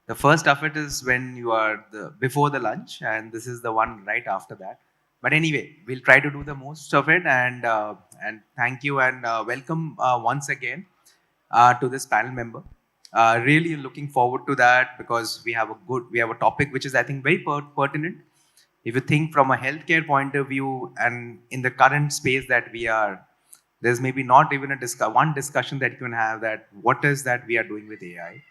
The first of it is when you are before the lunch, and this is the one right after that. But anyway, we'll try to do the most of it, and thank you and welcome once again to this panel member. Really looking forward to that because we have a topic which is I think very pertinent. If you think from a healthcare point of view and in the current space that we are, there's maybe not even one discussion that you can have that what is that we are doing with AI,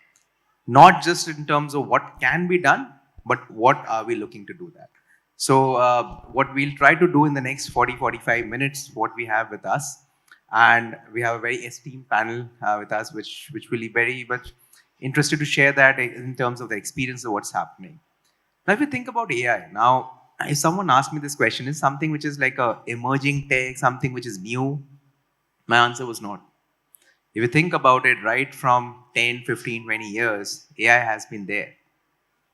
not just in terms of what can be done, but what are we looking to do that. So what we'll try to do in the next 40-45 minutes, what we have with us, and we have a very esteemed panel with us, which will be very much interested to share that in terms of the experience of what's happening. Now, if you think about AI, now, if someone asked me this question, is something which is like a emerging tech, something which is new? My answer was not. If you think about it, right from 10, 15, 20 years, AI has been there.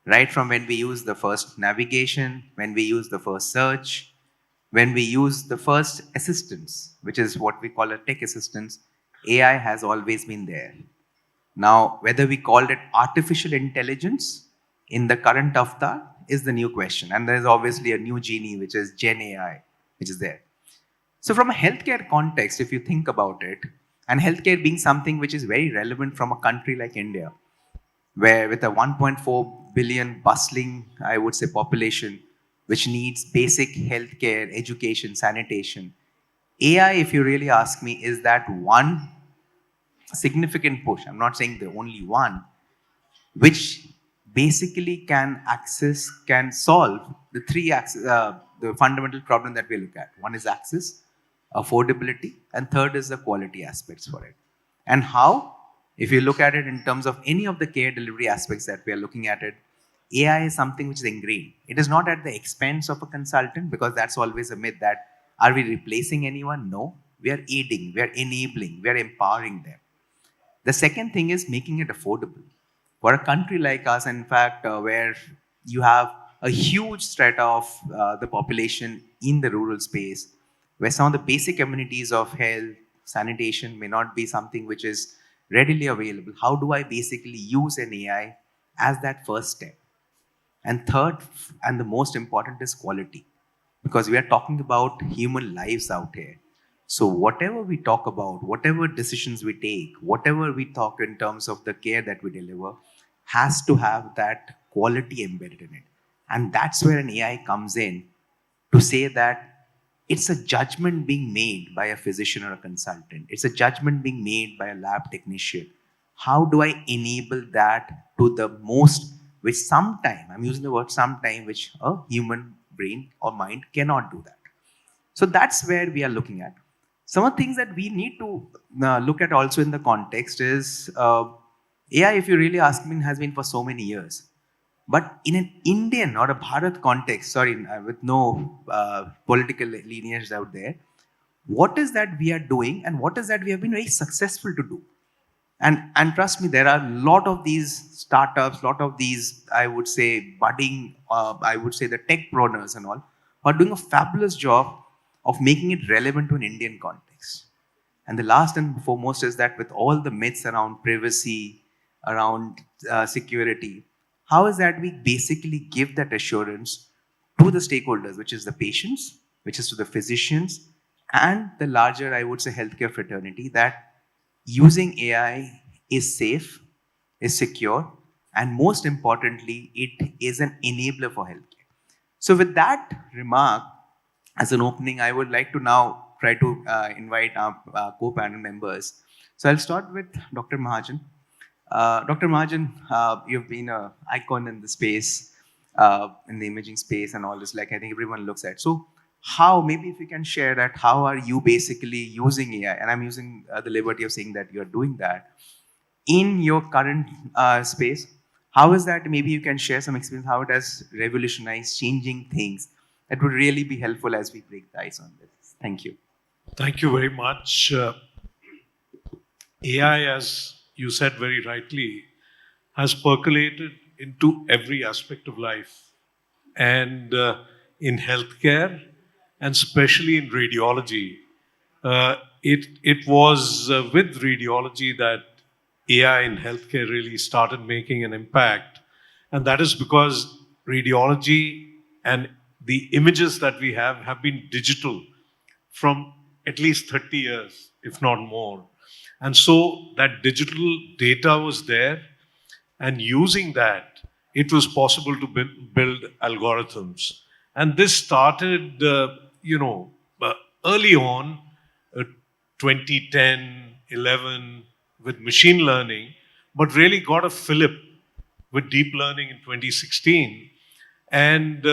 Right from when we use the first navigation, when we use the first search, when we use the first assistance, which is what we call a tech assistance, AI has always been there. Now, whether we call it artificial intelligence in the current avatar is the new question. And there's obviously a new genie, which is Gen AI, which is there. So, from a healthcare context, if you think about it, and healthcare being something which is very relevant from a country like India, where with a 1.4 billion bustling, I would say, population, which needs basic healthcare, education, sanitation, AI, if you really ask me, is that one significant push. I'm not saying the only one, which basically can solve the fundamental problem that we look at. One is access, affordability, and third is the quality aspects for it. And how? If you look at it in terms of any of the care delivery aspects that we are looking at it, AI is something which is ingrained. It is not at the expense of a consultant because that's always a myth that are we replacing anyone? No. We are aiding, we are enabling, we are empowering them. The second thing is making it affordable. For a country like us, in fact, where you have a huge strata of the population in the rural space, where some of the basic amenities of health, sanitation may not be something which is readily available, how do I basically use an AI as that first step? And third, and the most important, is quality. Because we are talking about human lives out here. So, whatever we talk about, whatever decisions we take, whatever we talk in terms of the care that we deliver, has to have that quality embedded in it. And that's where an AI comes in to say that it's a judgment being made by a physician or a consultant, it's a judgment being made by a lab technician. How do I enable that to the most, which sometime, I'm using the word sometime, which a human brain or mind cannot do that. So that's where we are looking at. Some of the things that we need to look at also in the context is AI, if you really ask me, has been for so many years. But in an Indian or a Bharat context, sorry, with no political lineage out there, what is that we are doing and what is that we have been very successful to do? And trust me, there are a lot of these startups, lot of these, I would say, budding, I would say the tech proners and all, are doing a fabulous job of making it relevant to an Indian context. And the last and foremost is that with all the myths around privacy, around security, how is that we basically give that assurance to the stakeholders, which is the patients, which is to the physicians, and the larger, I would say, healthcare fraternity, that using AI is safe, is secure, and most importantly, it is an enabler for healthcare. So, with that remark as an opening, I would like to now try to invite our co-panel members. So, I'll start with Dr. Mahajan. Dr. Mahajan, you've been an icon in the space, in the imaging space, and all this. Like I think everyone looks at. So, how, maybe if you can share that, how are you basically using AI? And I'm using the liberty of saying that you're doing that in your current space. How is that? Maybe you can share some experience how it has revolutionized, changing things. That would really be helpful as we break the ice on this. Thank you. Thank you very much. AI, as you said very rightly, has percolated into every aspect of life. And in healthcare, and especially in radiology, it was with radiology that AI in healthcare really started making an impact. And that is because radiology and the images that we have been digital from at least 30 years, if not more. And so that digital data was there, and using that, it was possible to build algorithms. And this started, uh, early on, uh, 2010, 11, with machine learning, but really got a fillip with deep learning in 2016. And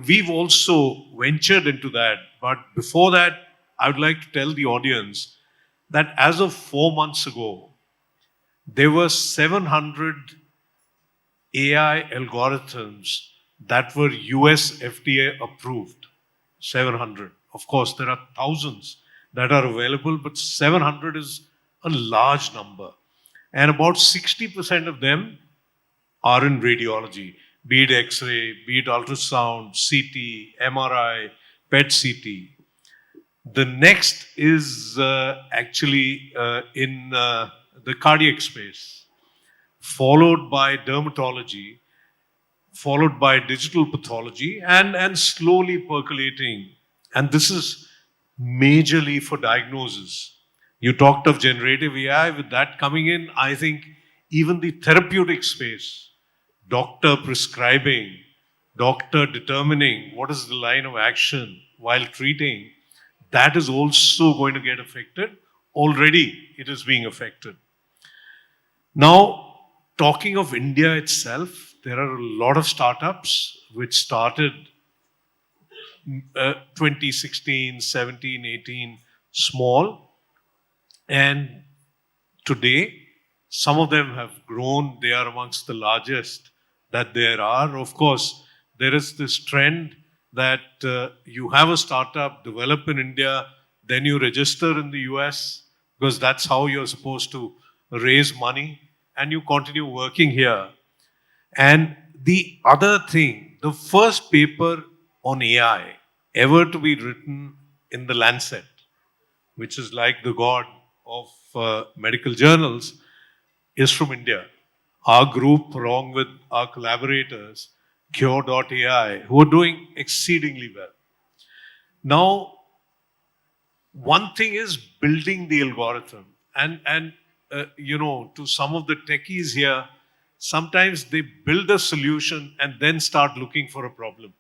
we've also ventured into that. But before that, I would like to tell the audience that as of 4 months ago, there were 700 AI algorithms that were US FDA approved. 700. Of course, there are thousands that are available, but 700 is a large number. And about 60% of them are in radiology, be it X ray, be it ultrasound, CT, MRI, PET CT. The next is actually in the cardiac space, followed by dermatology, followed by digital pathology, and slowly percolating. And this is majorly for diagnosis. You talked of generative AI, with that coming in, I think even the therapeutic space, doctor prescribing, doctor determining what is the line of action while treating, that is also going to get affected. Already it is being affected. Now, talking of India itself, there are a lot of startups which started 2016, 17, 18, small, and today some of them have grown. They are amongst the largest that there are. Of course, there is this trend that you have a startup, develop in India, then you register in the US, because that's how you're supposed to raise money, and you continue working here. And the other thing, the first paper on AI ever to be written in the Lancet, which is like the god of medical journals, is from India. Our group, along with our collaborators, Cure.ai, who are doing exceedingly well. Now, one thing is building the algorithm, and to some of the techies here, sometimes they build a solution and then start looking for a problem.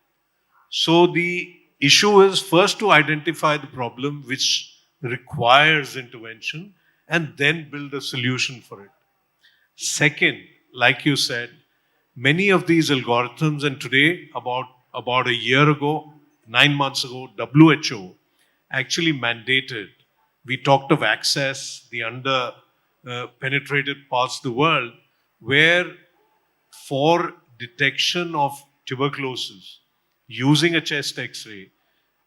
So the issue is first to identify the problem which requires intervention, and then build a solution for it. Second, like you said, many of these algorithms, and today, about a year ago, 9 months ago, WHO actually mandated. We talked of access, the under penetrated parts of the world, where for detection of tuberculosis using a chest X-ray,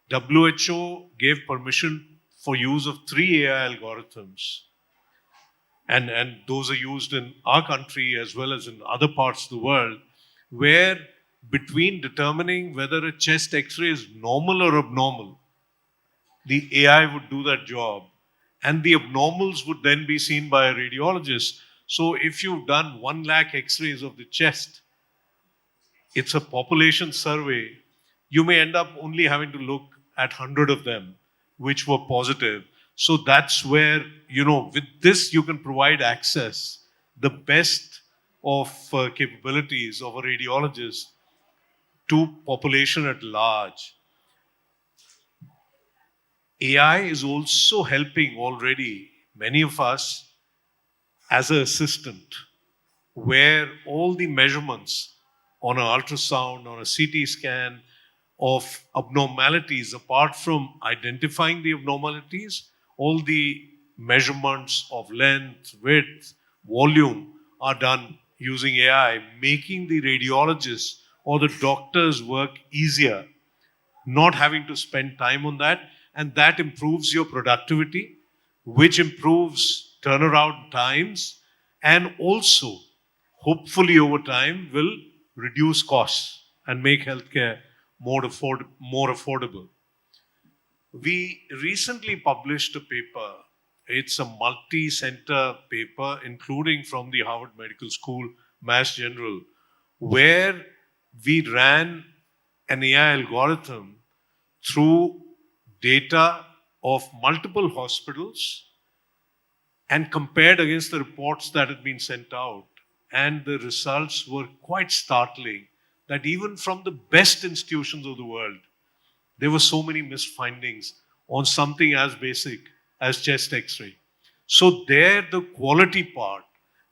WHO gave permission for use of 3 AI algorithms, and those are used in our country as well as in other parts of the world, where between determining whether a chest X-ray is normal or abnormal, the AI would do that job, and the abnormals would then be seen by a radiologist. So if you've done 1 lakh X-rays of the chest, it's a population survey, you may end up only having to look at 100 of them which were positive. So that's where, with this, you can provide access, the best of capabilities of a radiologist to population at large. AI is also helping already many of us as an assistant, where all the measurements on an ultrasound, on a CT scan of abnormalities, apart from identifying the abnormalities, all the measurements of length, width, volume are done using AI, making the radiologists or the doctor's work easier, not having to spend time on that. And that improves your productivity, which improves turnaround times, and also, hopefully, over time, will reduce costs and make healthcare more affordable. We recently published a paper. It's a multi center paper, including from the Harvard Medical School, Mass General, where we ran an AI algorithm through data of multiple hospitals and compared against the reports that had been sent out. And the results were quite startling that even from the best institutions of the world, there were so many missed findings on something as basic as chest x-ray. So there, the quality part,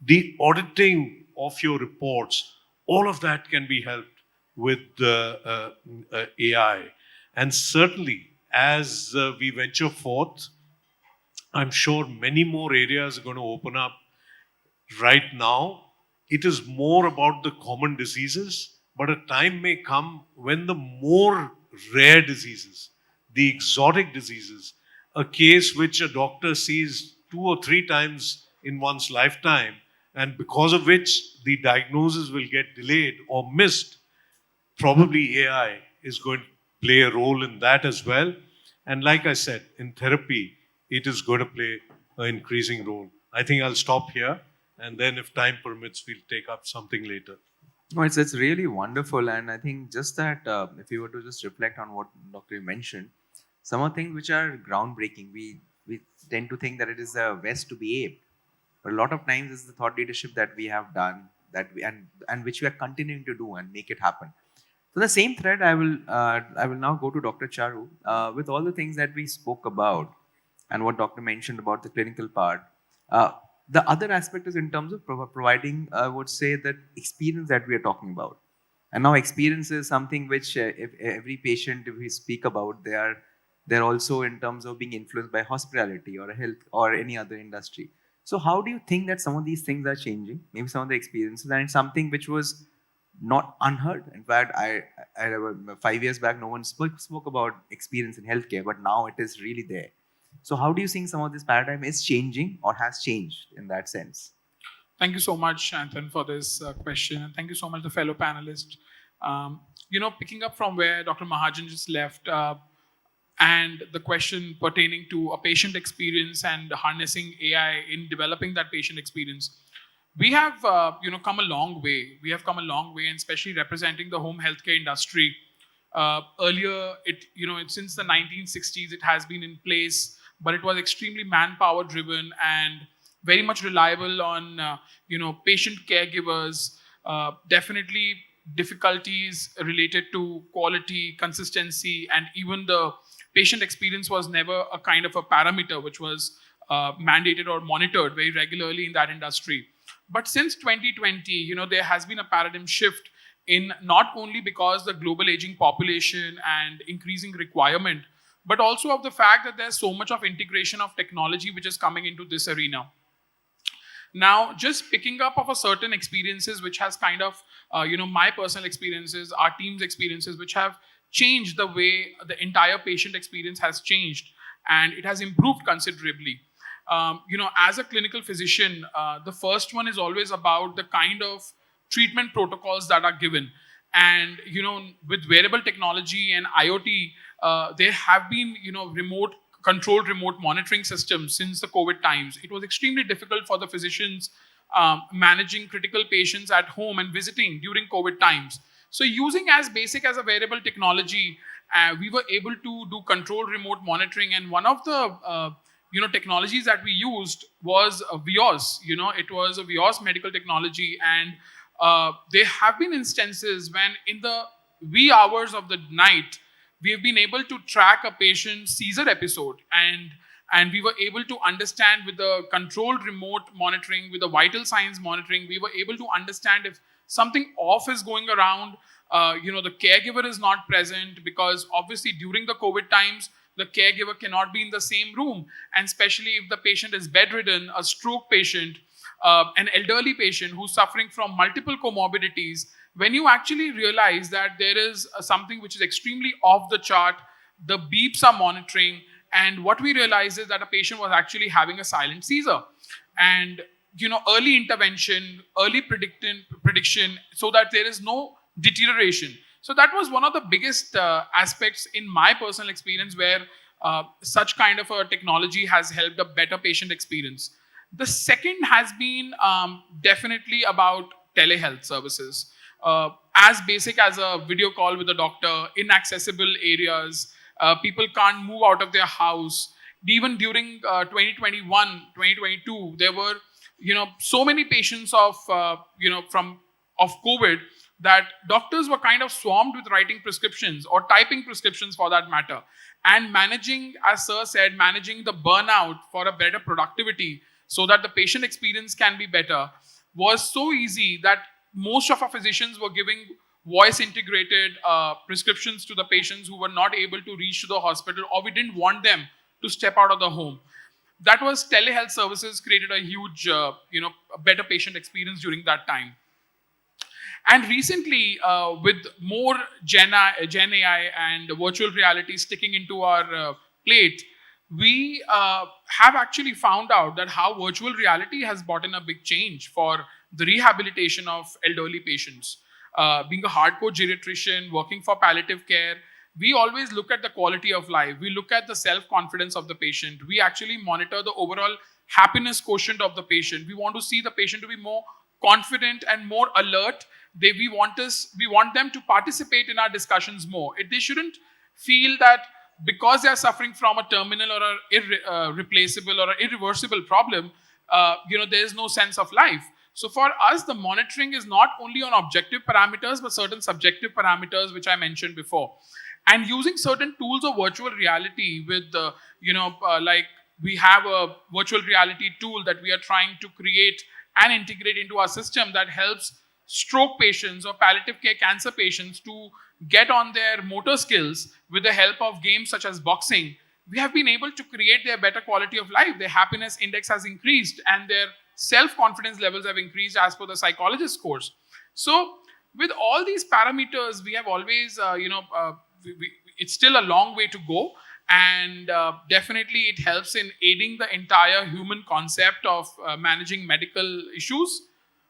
the auditing of your reports, all of that can be helped with AI. And certainly, as we venture forth, I'm sure many more areas are going to open up. Right now, it is more about the common diseases, but a time may come when the more rare diseases, the exotic diseases, a case which a doctor sees 2 or 3 times in one's lifetime, and because of which the diagnosis will get delayed or missed, probably AI is going to play a role in that as well. And like I said, in therapy, it is going to play an increasing role. I think I'll stop here, and then if time permits, we'll take up something later. No, it's really wonderful, and I think just that if you were to just reflect on what Doctor mentioned, some of the things which are groundbreaking, we tend to think that it is the West to be aped, but a lot of times it's the thought leadership that we have done that we and which we are continuing to do and make it happen. So the same thread, I will now go to Dr. Charu with all the things that we spoke about and what Doctor mentioned about the clinical part. Uh, the other aspect is in terms of providing, I would say, that experience that we are talking about. And now experience is something which, if every patient, if we speak about, they're also in terms of being influenced by hospitality or health or any other industry. So how do you think that some of these things are changing? Maybe some of the experiences, and it's something which was not unheard. In fact, I 5 years back, no one spoke about experience in healthcare, but now it is really there. So, how do you think some of this paradigm is changing or has changed in that sense? Thank you so much, Anton, for this question. And thank you so much, the fellow panelists. Picking up from where Dr. Mahajan just left, and the question pertaining to a patient experience and harnessing AI in developing that patient experience. We have, come a long way. We have come a long way, and especially representing the home healthcare industry. Earlier, since the 1960s, it has been in place, but it was extremely manpower driven and very much reliable on, patient caregivers. Definitely difficulties related to quality, consistency, and even the patient experience was never a kind of a parameter which was mandated or monitored very regularly in that industry. But since 2020, there has been a paradigm shift in not only because the global aging population and increasing requirement, but also of the fact that there's so much of integration of technology which is coming into this arena. Now, just picking up of a certain experiences which has kind of, my personal experiences, our team's experiences, which have changed the way the entire patient experience has changed, and it has improved considerably. As a clinical physician, the first one is always about the kind of treatment protocols that are given. And, with wearable technology and IoT, there have been, controlled remote monitoring systems since the COVID times. It was extremely difficult for the physicians managing critical patients at home and visiting during COVID times. So using as basic as a wearable technology, we were able to do controlled remote monitoring. And one of the technologies that we used was a VIOS. It was a VIOS medical technology, and there have been instances when in the wee hours of the night, we have been able to track a patient's seizure episode, and we were able to understand with the controlled remote monitoring, with the vital signs monitoring, we were able to understand if something off is going around. The caregiver is not present, because obviously during the COVID times, the caregiver cannot be in the same room, and especially if the patient is bedridden, a stroke patient, an elderly patient who's suffering from multiple comorbidities. When you actually realize that there is something which is extremely off the chart, the beeps are monitoring, and what we realized is that a patient was actually having a silent seizure. And early intervention, early prediction, so that there is no deterioration. So that was one of the biggest aspects in my personal experience, where such kind of a technology has helped a better patient experience. The second has been definitely about telehealth services. as basic as a video call with a doctor, inaccessible areas, people can't move out of their house. Even during 2021, 2022, there were, so many patients of, of COVID, that doctors were kind of swarmed with writing prescriptions or typing prescriptions for that matter. And managing, as Sir said, managing the burnout for a better productivity so that the patient experience can be better was so easy that most of our physicians were giving voice integrated prescriptions to the patients who were not able to reach to the hospital, or we didn't want them to step out of the home. That was telehealth services created a huge, a better patient experience during that time. And recently, with more Gen AI and virtual reality sticking into our plate, we have actually found out that how virtual reality has brought in a big change for the rehabilitation of elderly patients. Being a hardcore geriatrician, working for palliative care, we always look at the quality of life. We look at the self-confidence of the patient. We actually monitor the overall happiness quotient of the patient. We want to see the patient to be more confident and more alert. We want them to participate in our discussions more. They shouldn't feel that because they are suffering from a terminal or a irreplaceable or an irreversible problem, there is no sense of life. So for us, the monitoring is not only on objective parameters, but certain subjective parameters, which I mentioned before. And using certain tools of virtual reality with, like we have a virtual reality tool that we are trying to create and integrate into our system that helps stroke patients or palliative care cancer patients to get on their motor skills with the help of games such as boxing. We have been able to create their better quality of life. Their happiness index has increased and their self-confidence levels have increased as per the psychologist scores. So with all these parameters, we have always, it's still a long way to go. And definitely it helps in aiding the entire human concept of managing medical issues.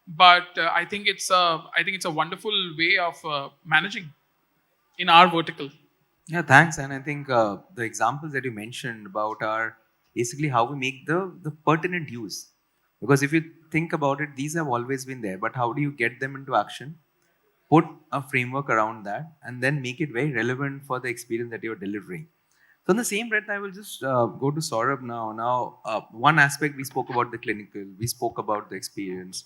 But I think it's a wonderful way of managing in our vertical. Yeah, thanks. And I think the examples that you mentioned about are basically how we make the pertinent use. Because if you think about it, these have always been there, but how do you get them into action? Put a framework around that and then make it very relevant for the experience that you're delivering. So in the same breath, I will just go to Saurabh now. Now, one aspect we spoke about the clinical, we spoke about the experience.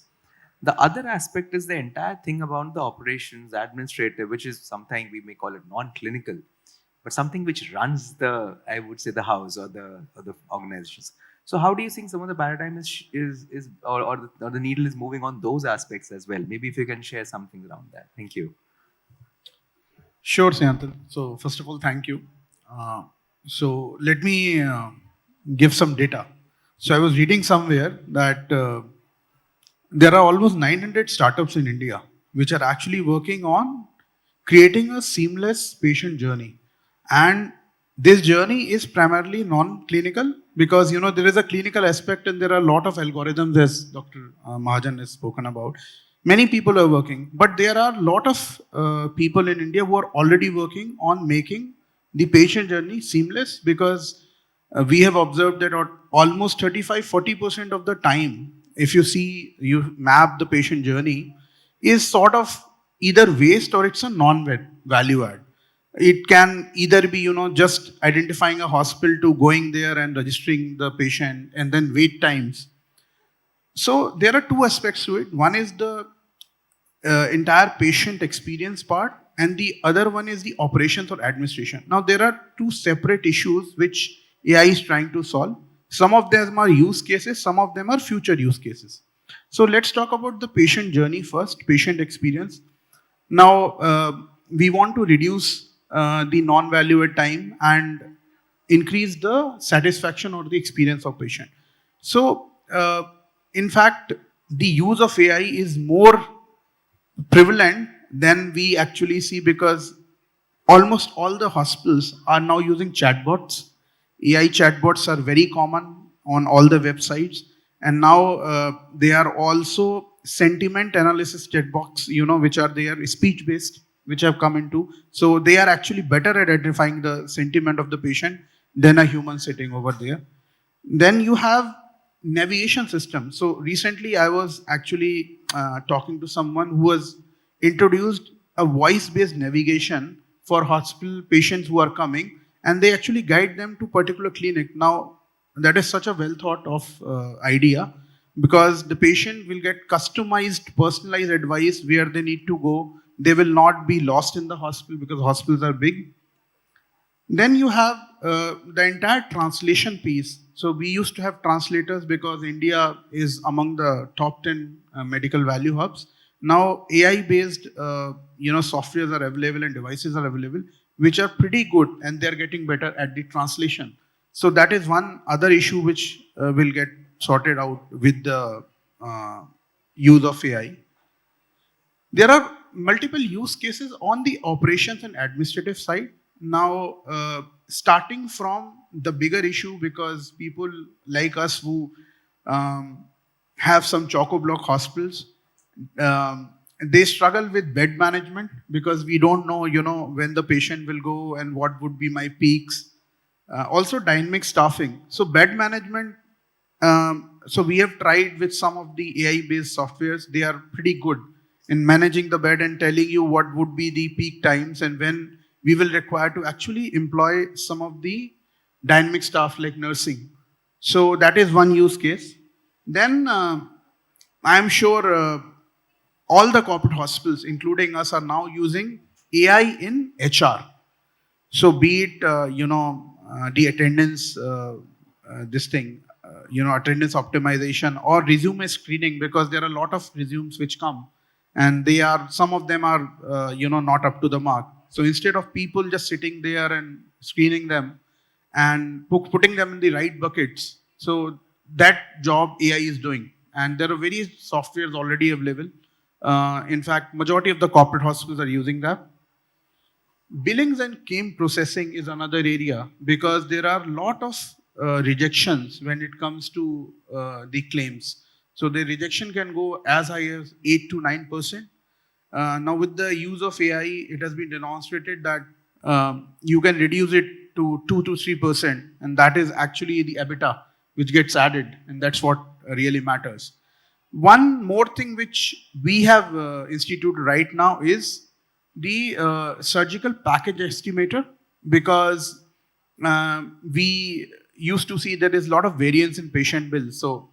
The other aspect is the entire thing about the operations, administrative, which is something we may call it non-clinical, but something which runs the, I would say, the house or the organizations. So how do you think some of the paradigm or the needle is moving on those aspects as well? Maybe if you can share something around that. Thank you. Sure, Sayantan. So first of all, thank you. So let me give some data. So I was reading somewhere that there are almost 900 startups in India which are actually working on creating a seamless patient journey. And this journey is primarily non-clinical because there is a clinical aspect and there are a lot of algorithms, as Dr. Mahajan has spoken about. Many people are working, but there are a lot of people in India who are already working on making the patient journey seamless because we have observed that almost 35-40% of the time, if you map the patient journey, is sort of either waste or it's a non-value add. It can either be, just identifying a hospital to going there and registering the patient and then wait times. So there are two aspects to it. One is the entire patient experience part and the other one is the operations or administration. Now there are two separate issues which AI is trying to solve. Some of them are use cases, some of them are future use cases. So let's talk about the patient journey first, patient experience. Now we want to reduce the non-valued time and increase the satisfaction or the experience of patient. So in fact, the use of AI is more prevalent than we actually see because almost all the hospitals are now using chatbots. AI chatbots are very common on all the websites. And now they are also sentiment analysis chatbots, which are there, speech-based, which have come into. So they are actually better at identifying the sentiment of the patient than a human sitting over there. Then you have navigation system. So recently I was actually talking to someone who was introduced a voice-based navigation for hospital patients who are coming, and they actually guide them to particular clinic. Now, that is such a well thought of idea, because the patient will get customized, personalized advice where they need to go. They will not be lost in the hospital because hospitals are big. Then you have the entire translation piece. So we used to have translators because India is among the top 10 medical value hubs. Now AI-based softwares are available and devices are available, which are pretty good, and they're getting better at the translation. So that is one other issue which will get sorted out with the use of AI. There are multiple use cases on the operations and administrative side. Now, starting from the bigger issue, because people like us who um, have some choco-block hospitals, um, they struggle with bed management because we don't know, when the patient will go and what would be my peaks. Also, dynamic staffing. So, bed management. So we have tried with some of the AI-based softwares. They are pretty good in managing the bed and telling you what would be the peak times and when we will require to actually employ some of the dynamic staff like nursing. So that is one use case. Then I am sure all the corporate hospitals, including us, are now using AI in HR. So be it the attendance this thing attendance optimization or resume screening, because there are a lot of resumes which come and they are, some of them are not up to the mark. So instead of people just sitting there and screening them and putting them in the right buckets, so that job AI is doing, and there are various softwares already available. In fact, majority of the corporate hospitals are using that. Billings and claim processing is another area, because there are a lot of rejections when it comes to the claims. So the rejection can go as high as 8 to 9%. Now with the use of AI, it has been demonstrated that you can reduce it to 2 to 3%, and that is actually the EBITDA which gets added, and that's what really matters. One more thing which we have instituted right now is the surgical package estimator, because we used to see there is a lot of variance in patient bills. So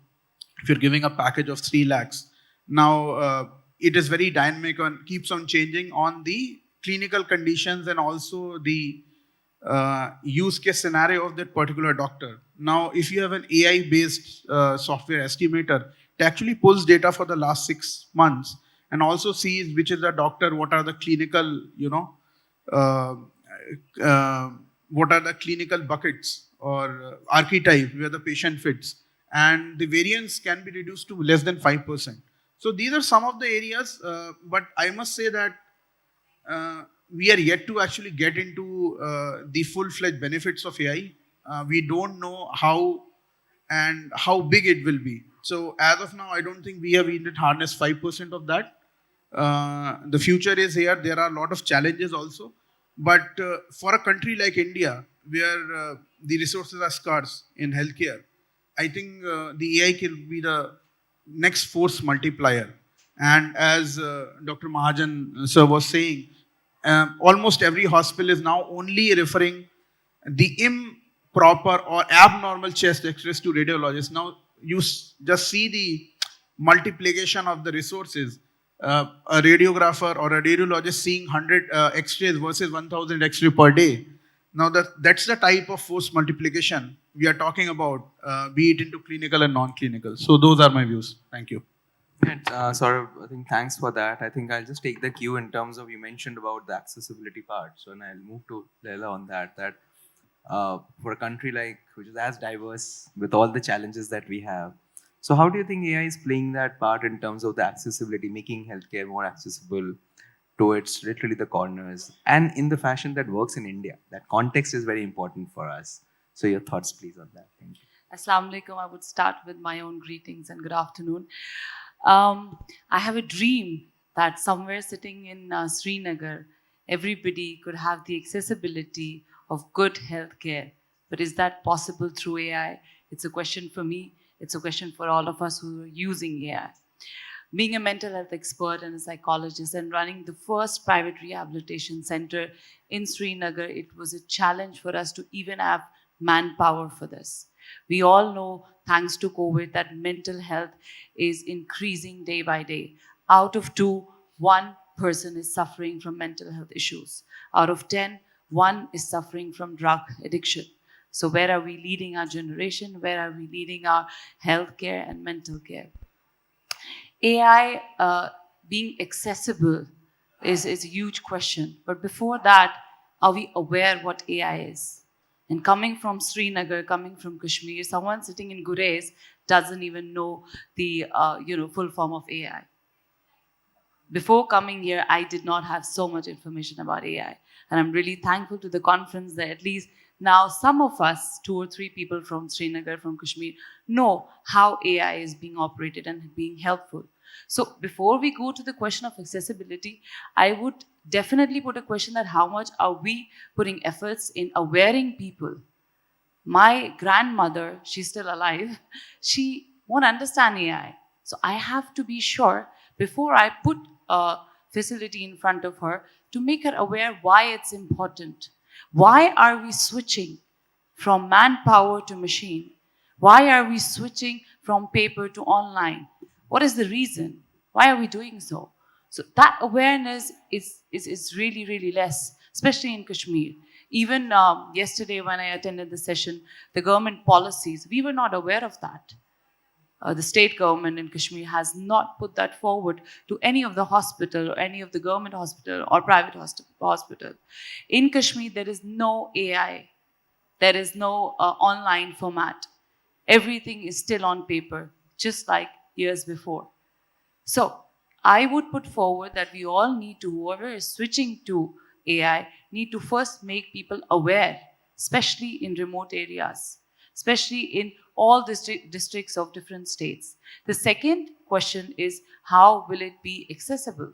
if you're giving a package of 3 lakhs, now it is very dynamic and keeps on changing on the clinical conditions and also the use case scenario of that particular doctor. Now, if you have an AI based software estimator, it actually pulls data for the last 6 months and also sees which is the doctor, what are the clinical, uh, uh, what are the clinical buckets or archetype where the patient fits, and the variance can be reduced to less than 5%. So these are some of the areas, but I must say that we are yet to actually get into the full-fledged benefits of AI. We don't know how and how big it will be. So as of now, I don't think we have even harnessed 5% of that. The future is here. There are a lot of challenges also. But for a country like India, where the resources are scarce in healthcare, I think the AI can be the next force multiplier. And as Dr. Mahajan sir was saying, almost every hospital is now only referring the improper or abnormal chest x-rays to radiologists. Now you just see the multiplication of the resources. A radiographer or a radiologist seeing 100 x-rays versus 1000 x-ray per day. Now that's the type of force multiplication we are talking about, be it into clinical and non-clinical. So those are my views. Thank you. And, I think thanks for that. I think I'll just take the cue in terms of, you mentioned about the accessibility part. So, and I'll move to Leila on that. That for a country like, which is as diverse with all the challenges that we have. So how do you think AI is playing that part in terms of the accessibility, making healthcare more accessible towards literally the corners and in the fashion that works in India? That context is very important for us. So your thoughts, please, on that. Thank you. Assalamu alaikum. I would start with my own greetings and good afternoon. I have a dream that somewhere sitting in Srinagar, everybody could have the accessibility of good healthcare. But is that possible through AI? It's a question for me. It's a question for all of us who are using AI. Being a mental health expert and a psychologist and running the first private rehabilitation center in Srinagar, it was a challenge for us to even have manpower for this. We all know, thanks to COVID, that mental health is increasing day by day. Out of two, one person is suffering from mental health issues. Out of 10, one is suffering from drug addiction. So, where are we leading our generation? Where are we leading our healthcare and mental care? AI being accessible is a huge question. But before that, are we aware what AI is? And coming from Srinagar, coming from Kashmir, someone sitting in Gurez doesn't even know the full form of AI. Before coming here, I did not have so much information about AI. And I'm really thankful to the conference that at least now some of us, 2 or 3 people from Srinagar, from Kashmir, know how AI is being operated and being helpful. So before we go to the question of accessibility, I would definitely put a question that how much are we putting efforts in awareing people? My grandmother, she's still alive, she won't understand AI. So I have to be sure before I put a facility in front of her to make her aware why it's important. Why are we switching from manpower to machine? Why are we switching from paper to online? What is the reason? Why are we doing so? So that awareness is really, really less, especially in Kashmir. Even yesterday when I attended the session, the government policies, we were not aware of that. The state government in Kashmir has not put that forward to any of the hospital or any of the government hospital or private hospital. In Kashmir, there is no AI. There is no online format. Everything is still on paper, just like years before. So I would put forward that we all need to, whoever is switching to AI, need to first make people aware, especially in remote areas, especially in all districts of different states. The second question is, how will it be accessible?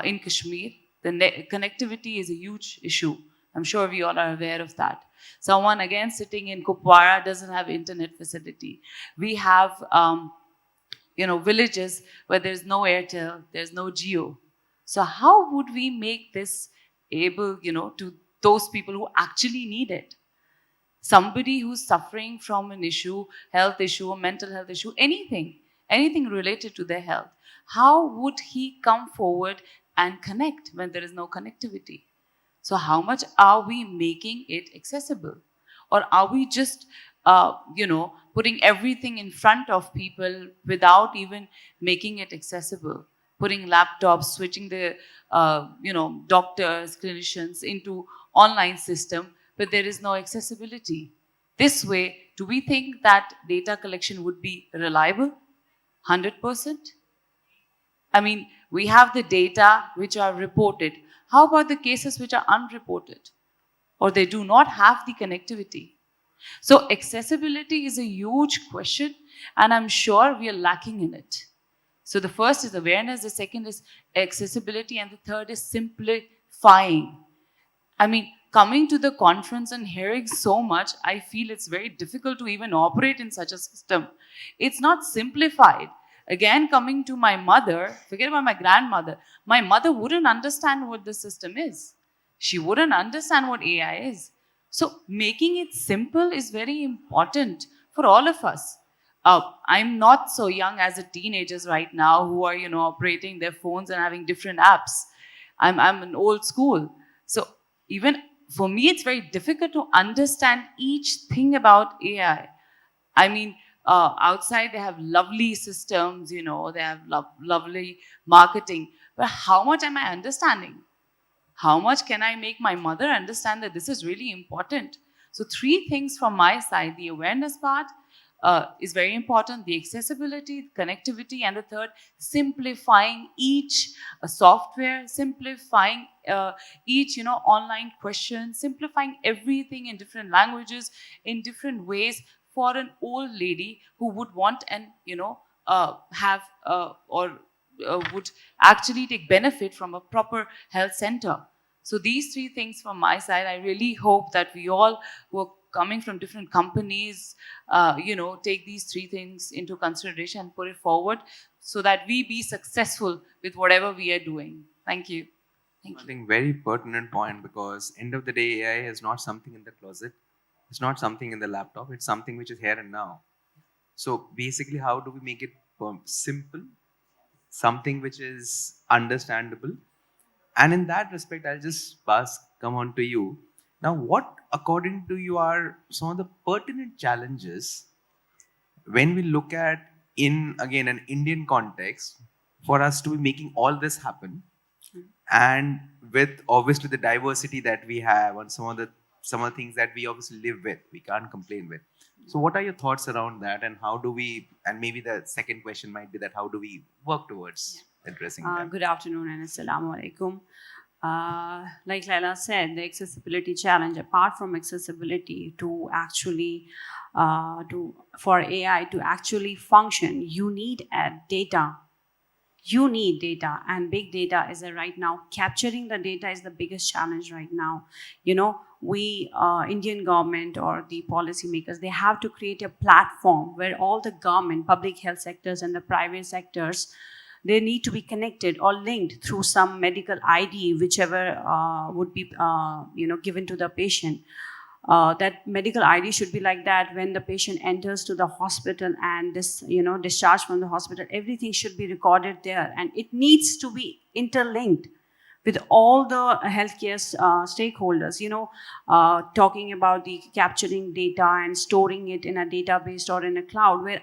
In Kashmir, the connectivity is a huge issue. I'm sure we all are aware of that. Someone again sitting in Kupwara doesn't have internet facility. We have villages where there's no Airtel, there's no Geo. So how would we make this able, to those people who actually need it? Somebody who's suffering from an issue, health issue, a mental health issue, anything related to their health, how would he come forward and connect when there is no connectivity? So how much are we making it accessible? Or are we just, putting everything in front of people without even making it accessible? Putting laptops, switching the, doctors, clinicians into online system, but there is no accessibility. This way, do we think that data collection would be reliable? 100%? I mean, we have the data which are reported. How about the cases which are unreported? Or they do not have the connectivity? So accessibility is a huge question, and I'm sure we are lacking in it. So the first is awareness, the second is accessibility, and the third is simplifying. I mean, coming to the conference and hearing so much, I feel it's very difficult to even operate in such a system. It's not simplified. Again, coming to my mother, forget about my grandmother, my mother wouldn't understand what the system is. She wouldn't understand what AI is. So making it simple is very important for all of us. I'm not so young as the teenagers right now who are, operating their phones and having different apps. I'm an old school. So even for me, it's very difficult to understand each thing about AI. I mean, outside they have lovely systems, they have lovely marketing. But how much am I understanding? How much can I make my mother understand that this is really important? So 3 things from my side. The awareness part is very important. The accessibility, connectivity, and the third, simplifying each software, simplifying each, online question, simplifying everything in different languages, in different ways for an old lady who would want and, have or would actually take benefit from a proper health center. So these 3 things from my side, I really hope that we all who are coming from different companies, take these three things into consideration and put it forward so that we be successful with whatever we are doing. Thank you. I think very pertinent point, because end of the day, AI is not something in the closet. It's not something in the laptop. It's something which is here and now. So basically, how do we make it simple, something which is understandable? And in that respect, I'll just come on to you. Now, what, according to you, are some of the pertinent challenges when we look at, in again an Indian context, for us to be making all this happen, and with obviously the diversity that we have and some of the things that we obviously live with, we can't complain with. So what are your thoughts around that, and how do we, and maybe the second question might be that how do we work towards addressing that? Good afternoon and assalamu alaikum. Like Laila said, the accessibility challenge, apart from accessibility to actually for AI to actually function, you need data. You need data, and big data is right now. Capturing the data is the biggest challenge right now. We Indian government or the policymakers, they have to create a platform where all the government, public health sectors and the private sectors, they need to be connected or linked through some medical ID, whichever would be given to the patient. That medical ID should be like that when the patient enters to the hospital and discharged from the hospital, everything should be recorded there, and it needs to be interlinked with all the healthcare stakeholders. Talking about the capturing data and storing it in a database or in a cloud where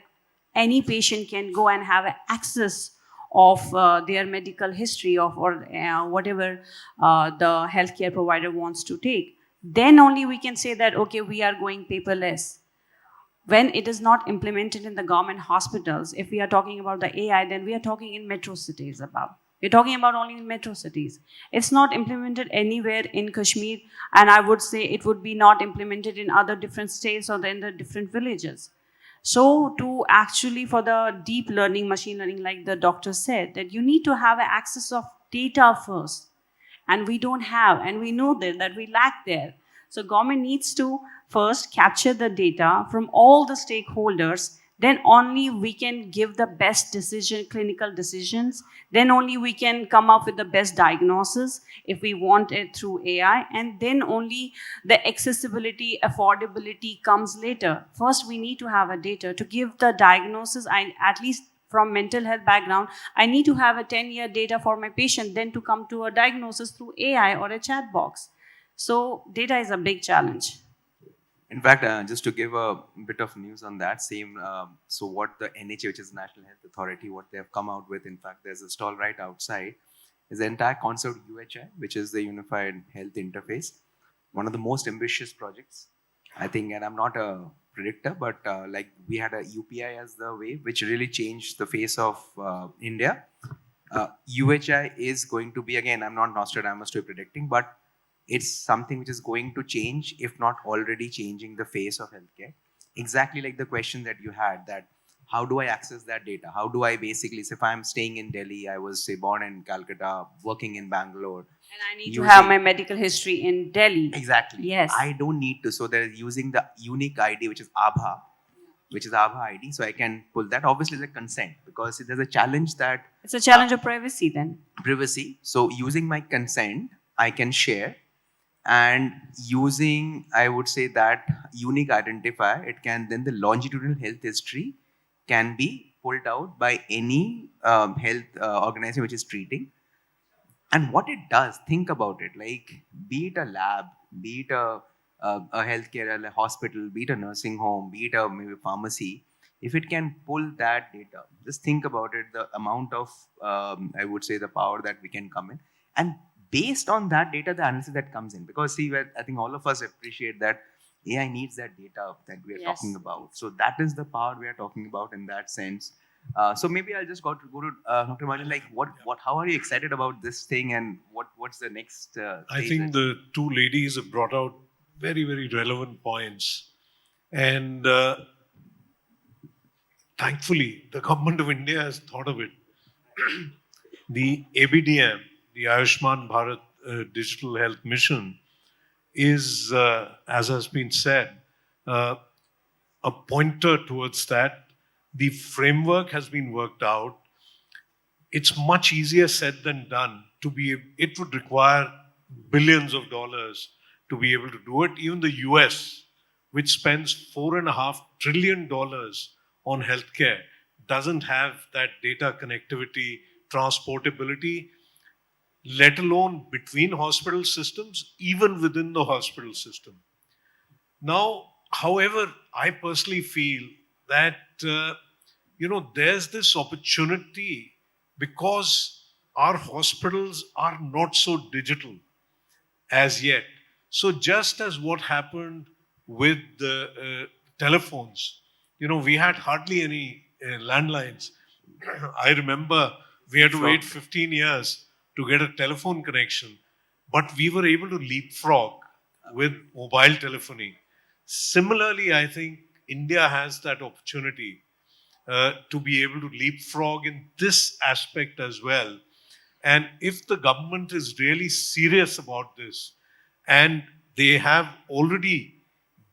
any patient can go and have access of their medical history or whatever the healthcare provider wants to take. Then only we can say that, okay, we are going paperless. When it is not implemented in the government hospitals, if we are talking about the AI, then we are talking in metro cities about. We're talking about only in metro cities. It's not implemented anywhere in Kashmir, and I would say it would be not implemented in other different states or in the different villages. So to actually, for the deep learning, machine learning, like the doctor said, that you need to have access of data first. And we don't have, and we know that we lack there. So government needs to first capture the data from all the stakeholders, then only we can give the best clinical decisions, then only we can come up with the best diagnosis if we want it through AI, and then only the accessibility, affordability comes later. First, we need to have a data to give the diagnosis. At least from mental health background, I need to have a 10-year data for my patient, then to come to a diagnosis through AI or a chat box. So data is a big challenge. In fact, just to give a bit of news on that same, so what the NHA, which is National Health Authority, what they have come out with, in fact, there's a stall right outside, is the entire concept UHI, which is the Unified Health Interface. One of the most ambitious projects, I think, and I'm not a predictor, but like we had a UPI as the way, which really changed the face of India. UHI is going to be, again, I'm not Nostradamus to be predicting, but it's something which is going to change, if not already changing the face of healthcare. Exactly like the question that you had, that how do I access that data? How do I basically, so if I'm staying in Delhi, I was say born in Calcutta, working in Bangalore. And I need to have my medical history in Delhi. Exactly. Yes. I don't need to. So they're using the unique ID, which is Abha, ID. So I can pull that. Obviously, the consent, because there's a challenge that... It's a challenge of privacy then. Privacy. So using my consent, I can share. And using, I would say, that unique identifier, it can then the longitudinal health history can be pulled out by any health organization which is treating. And what it does, think about it, like be it a lab, be it a healthcare, a hospital, be it a nursing home, be it a maybe pharmacy, if it can pull that data, just think about it, the amount of, I would say, the power that we can come in. And based on that data, the analysis that comes in, because see, I think all of us appreciate that AI needs that data that we are talking about. So that is the power we are talking about in that sense. So maybe I'll just go to Dr. Martin, like how are you excited about this thing, and what's the next I think the two ladies have brought out very, very relevant points. And thankfully, the government of India has thought of it. The ABDM, the Ayushman Bharat Digital Health Mission, is, as has been said, uh, a pointer towards that. The framework has been worked out. It's much easier said than done. It would require billions of dollars to be able to do it. Even the US, which spends $4.5 trillion on healthcare, doesn't have that data connectivity, transportability, let alone between hospital systems, even within the hospital system. Now, however, I personally feel that there's this opportunity because our hospitals are not so digital as yet. So just as what happened with the telephones, we had hardly any landlines. I remember we had to wait 15 years to get a telephone connection, but we were able to leapfrog with mobile telephony. Similarly, I think India has that opportunity to be able to leapfrog in this aspect as well. And if the government is really serious about this, and they have already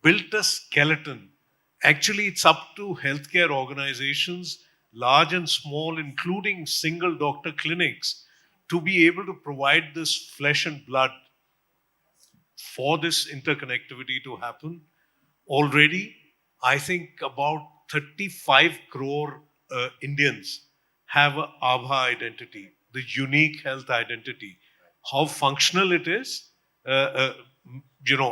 built a skeleton, actually, it's up to healthcare organizations, large and small, including single doctor clinics, to be able to provide this flesh and blood for this interconnectivity to happen. Already, I think about 35 crore Indians have a Abha identity, the unique health identity. How functional it is, uh, uh,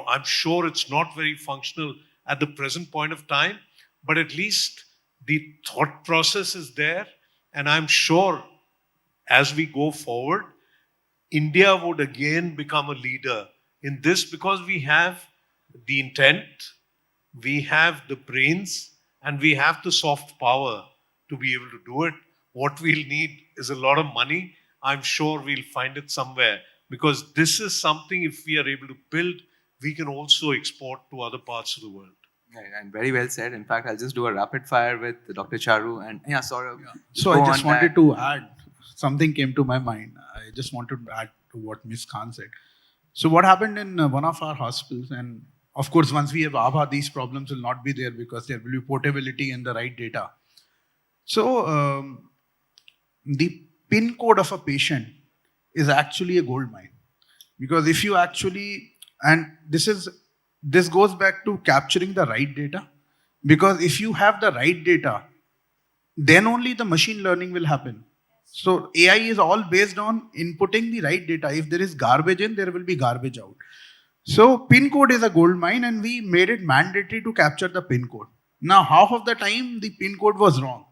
I'm sure it's not very functional at the present point of time, but at least the thought process is there. And I'm sure as we go forward, India would again become a leader in this because we have the intent, we have the brains, and we have the soft power to be able to do it. What we'll need is a lot of money. I'm sure we'll find it somewhere because this is something, if we are able to build, we can also export to other parts of the world. Right, and very well said. In fact, I'll just do a rapid fire with Dr. Charu and Saurabh. So I just wanted to add, something came to my mind. I just wanted to add to what Ms. Khan said. So what happened in one of our hospitals, and of course, once we have ABHA, these problems will not be there because there will be portability and the right data. So the PIN code of a patient is actually a gold mine, because if you actually, and this goes back to capturing the right data, because if you have the right data, then only the machine learning will happen. So AI is all based on inputting the right data. If there is garbage in, there will be garbage out. So PIN code is a gold mine, and we made it mandatory to capture the PIN code. Now, half of the time the PIN code was wrong.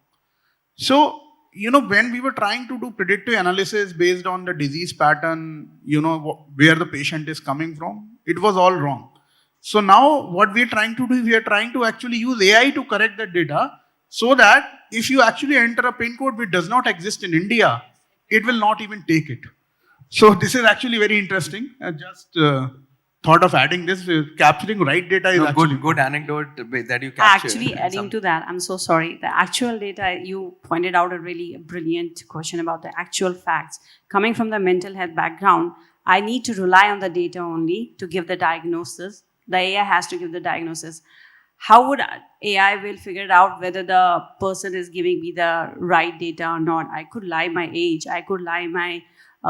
So, when we were trying to do predictive analysis based on the disease pattern, where the patient is coming from, it was all wrong. So now what we are trying to do is we are trying to actually use AI to correct that data, so that if you actually enter a PIN code which does not exist in India, it will not even take it. So this is actually very interesting. I just thought of adding this. Capturing right data is actually good anecdote that you captured. Actually, adding to that, I'm so sorry. The actual data, you pointed out a really brilliant question about the actual facts. Coming from the mental health background, I need to rely on the data only to give the diagnosis. The AI has to give the diagnosis. How would AI will figure it out whether the person is giving me the right data or not? I could lie my age. I could lie my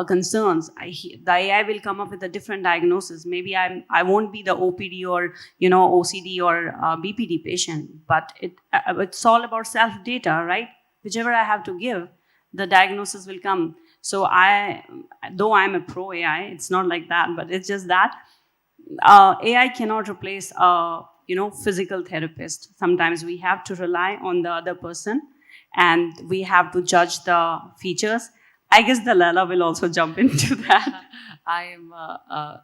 concerns. The AI will come up with a different diagnosis. Maybe I won't be the OPD or OCD or BPD patient, but it's all about self data, right? Whichever I have to give, the diagnosis will come. So though I'm a pro AI, it's not like that, but it's just that AI cannot replace a physical therapist. Sometimes we have to rely on the other person, and we have to judge the features. I guess the Lala will also jump into that. I am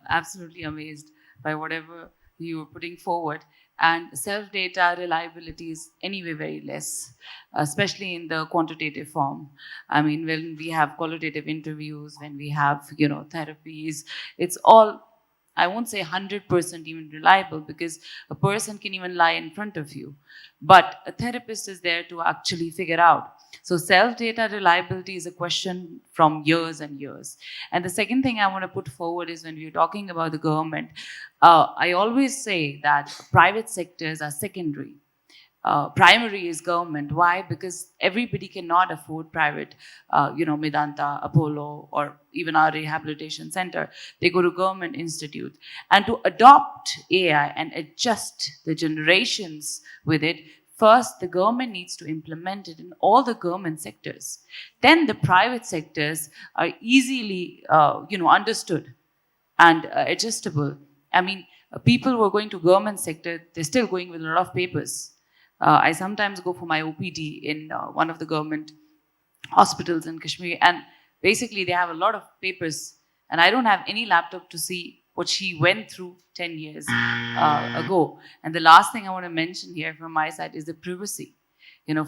absolutely amazed by whatever you were putting forward. And self-data reliability is anyway very less, especially in the quantitative form. I mean, when we have qualitative interviews, when we have, therapies, it's all I won't say 100% even reliable, because a person can even lie in front of you. But a therapist is there to actually figure out. So self-data reliability is a question from years and years. And the second thing I want to put forward is, when we're talking about the government, I always say that private sectors are secondary. Primary is government. Why? Because everybody cannot afford private, Medanta, Apollo, or even our rehabilitation center. They go to government institute. And to adopt AI and adjust the generations with it, first the government needs to implement it in all the government sectors. Then the private sectors are easily, understood and adjustable. I mean, people who are going to government sector, they're still going with a lot of papers. I sometimes go for my OPD in one of the government hospitals in Kashmir, and basically they have a lot of papers, and I don't have any laptop to see what she went through 10 years ago. And the last thing I want to mention here from my side is the privacy.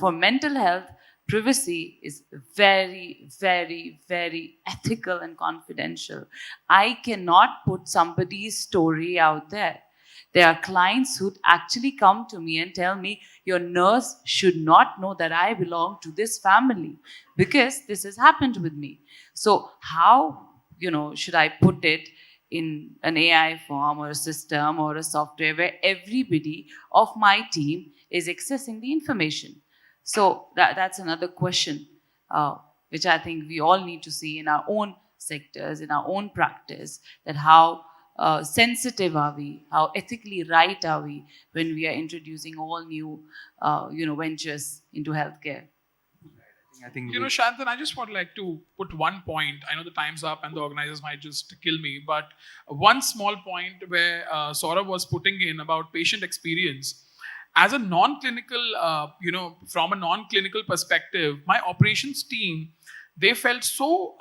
For mental health, privacy is very, very, very ethical and confidential. I cannot put somebody's story out there. There are clients who actually come to me and tell me, your nurse should not know that I belong to this family because this has happened with me. So how, should I put it in an AI form or a system or a software where everybody of my team is accessing the information? So that's another question, which I think we all need to see in our own sectors, in our own practice, that how sensitive are we, how ethically right are we when we are introducing all new, ventures into healthcare. I think Shantan, I just would like to put one point. I know the time's up and the organizers might just kill me, but one small point where Saurabh was putting in about patient experience. As a non-clinical, from a non-clinical perspective, my operations team, they felt so,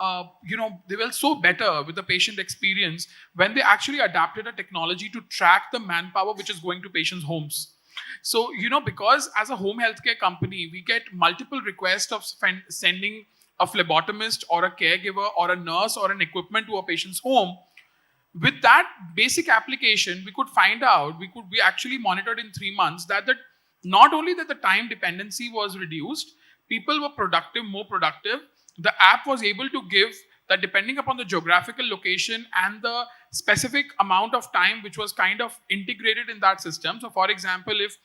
they felt so better with the patient experience when they actually adapted a technology to track the manpower which is going to patients' homes. So, because as a home healthcare company, we get multiple requests of sending a phlebotomist or a caregiver or a nurse or an equipment to a patient's home. With that basic application, we could find out, we actually monitored in 3 months that not only that the time dependency was reduced, people were productive, more productive. The app was able to give that, depending upon the geographical location and the specific amount of time which was kind of integrated in that system. So for example, if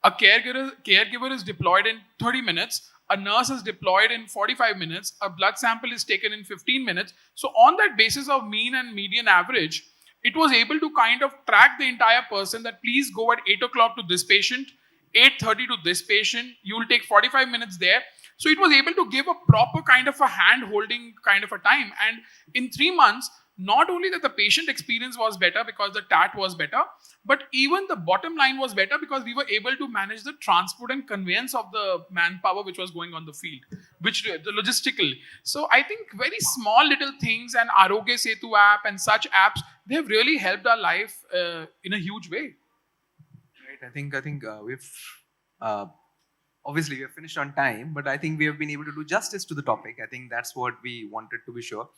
a caregiver is deployed in 30 minutes, a nurse is deployed in 45 minutes, a blood sample is taken in 15 minutes. So on that basis of mean and median average, it was able to kind of track the entire person that please go at 8 o'clock to this patient, 8:30 to this patient, you will take 45 minutes there. So it was able to give a proper kind of a hand-holding kind of a time. And in 3 months, not only that the patient experience was better because the TAT was better, but even the bottom line was better because we were able to manage the transport and conveyance of the manpower which was going on the field, which the logistical. So I think very small little things, and Arogya Setu app and such apps, they have really helped our life in a huge way. Right. I think we've obviously we have finished on time, but I think we have been able to do justice to the topic. I think that's what we wanted to be sure.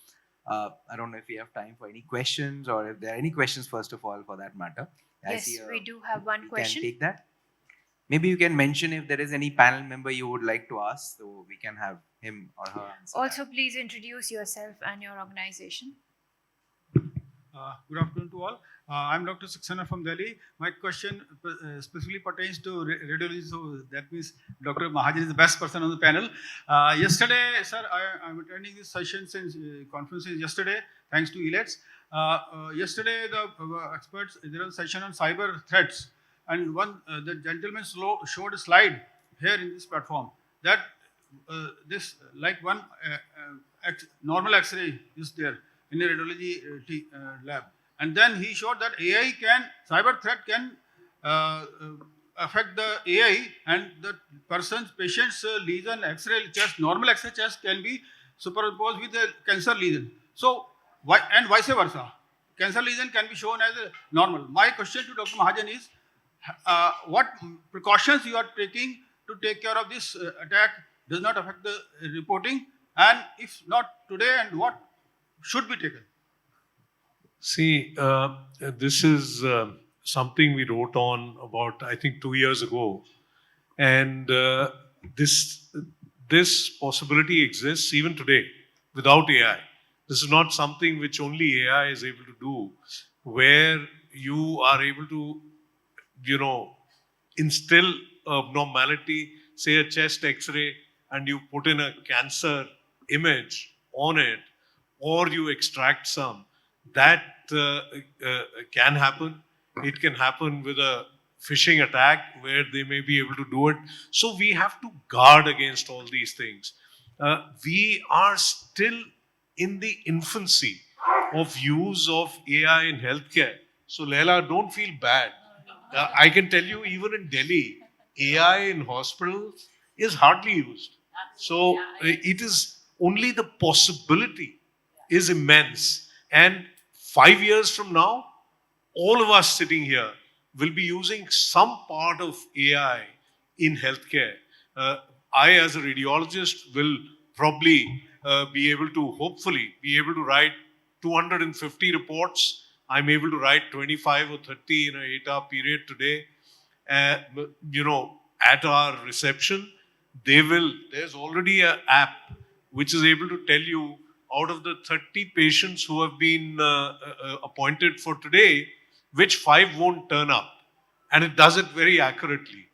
I don't know if we have time for any questions, or if there are any questions, first of all, for that matter. Yes, we do have one question. Can take that. Maybe you can mention if there is any panel member you would like to ask, so we can have him or her answer. Also, please introduce yourself and your organization. Good afternoon to all. I'm Dr. Saxena from Delhi. My question specifically pertains to radiology. So that means Dr. Mahajan is the best person on the panel. Yesterday, sir, I'm attending this session since conferences yesterday, thanks to Elets. Yesterday, the experts, there was a session on cyber threats. And the gentleman showed a slide here in this platform that this, like one normal X-ray is there in a radiology lab. And then he showed that cyber threat can affect the AI, and the patient's lesion, X-ray chest, normal X-ray chest can be superimposed with a cancer lesion. So, and vice versa. Cancer lesion can be shown as a normal. My question to Dr. Mahajan is, what precautions you are taking to take care of this attack does not affect the reporting, and if not today, and what should be taken? See, this is something we wrote on about, I think, 2 years ago, and this this possibility exists even today without AI. This is not something which only AI is able to do, where you are able to, instill abnormality, say a chest X-ray, and you put in a cancer image on it, or you extract some. That can happen. It can happen with a phishing attack where they may be able to do it. So we have to guard against all these things. We are still in the infancy of use of AI in healthcare. So Leila, don't feel bad. I can tell you, even in Delhi, AI in hospitals is hardly used. So it is only the possibility is immense. And 5 years from now, all of us sitting here will be using some part of AI in healthcare. I, as a radiologist, will probably be able to, hopefully, be able to write 250 reports. I'm able to write 25 or 30 in an 8-hour period today. Uh, at our reception, there's already an app which is able to tell you out of the 30 patients who have been appointed for today, which 5 won't turn up. And it does it very accurately.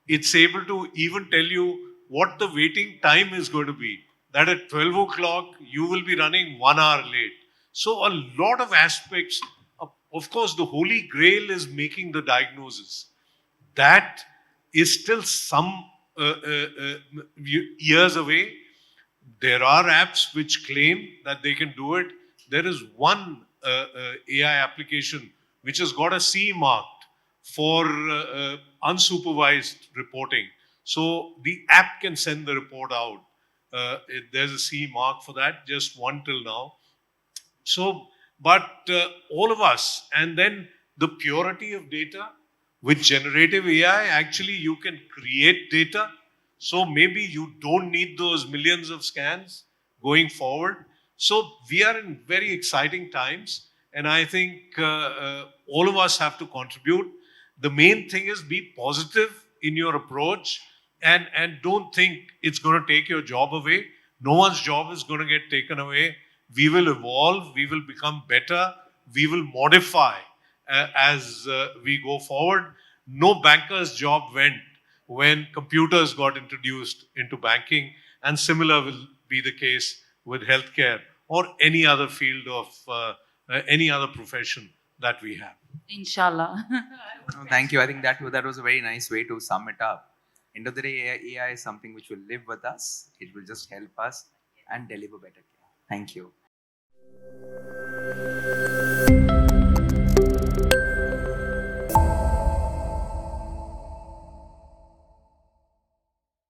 It's able to even tell you what the waiting time is going to be. That at 12 o'clock, you will be running 1 hour late. So a lot of aspects, of course, the holy grail is making the diagnosis. That is still some years away. There are apps which claim that they can do it. There is one AI application which has got a C marked for unsupervised reporting. So the app can send the report out. There's a C mark for that, just one till now. So, but all of us, and then the purity of data. With generative AI, actually, you can create data. So maybe you don't need those millions of scans going forward. So we are in very exciting times. And I think all of us have to contribute. The main thing is be positive in your approach and don't think it's going to take your job away. No one's job is going to get taken away. We will evolve, we will become better, we will modify as we go forward. No banker's job went when computers got introduced into banking, and similar will be the case with healthcare or any other field of any other profession that we have. Inshallah. No, thank you. I think that was a very nice way to sum it up. End of the day, AI is something which will live with us. It will just help us and deliver better care. Thank you.